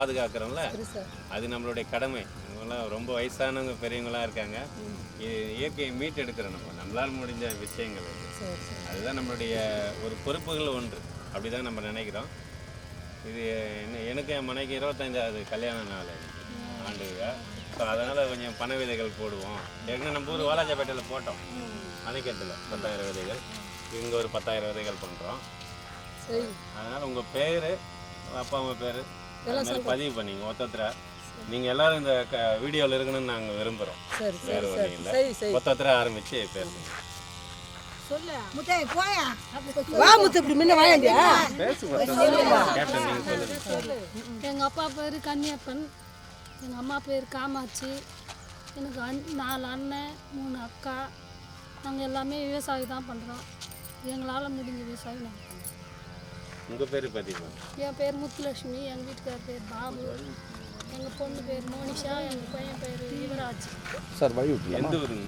பாதுகாக்கிறோம்ல, அது நம்மளுடைய கடமை. இவங்களாம் ரொம்ப வயசானவங்க பெரியவங்களாம் இருக்காங்க. இயற்கையை மீட்டெடுக்கிறோம் நம்மளால் முடிஞ்ச விஷயங்கள். அதுதான் நம்மளுடைய ஒரு பொறுப்புகள் ஒன்று. அப்படிதான் நம்ம நினைக்கிறோம். இது எனக்கு என் மனைக்கு 25வது கல்யாண நாள் ஆண்டுங்க. ஸோ அதனால் கொஞ்சம் பண விதைகள் போடுவோம். ஏற்கனவே நம்ம ஊர் வாலாஜாப்பேட்டையில் போட்டோம், அணைக்கட்டில் 10,000 விதைகள். இங்கே ஒரு 10,000 விதைகள் பண்ணுறோம். அதனால் உங்கள் பேர், அப்பா அம்மா பேர் பதிவு பண்ணிங்க ஒத்தத்தில். நீங்கள் எல்லோரும் இந்த வீடியோவில் இருக்கணும்னு நாங்கள் விரும்புகிறோம். வேறு வழி இல்லை, ஒத்தத்தில் ஆரம்பித்து பேசுங்க. எங்கள் அப்பா பேர் கன்னியப்பன், எங்கள் அம்மா பேர் காமாட்சி. எனக்கு 4 அண்ணன் 3 அக்கா. நாங்கள் எல்லாமே விவசாயம் தான் பண்ணுறோம். எங்களால் முடிஞ்ச விவசாயம் நாங்கள் பண்ணுறோம். உங்கள் பேர் பதிவு? என் பேர் முத்துலட்சுமி, எங்கள் வீட்டுக்கார் பேர் பாபு, எங்கள் பொண்ணு பேர் மோனிஷா, எங்கள் பையன் பேர் யுவராஜ். சார் வழி எந்த ஊருங்க?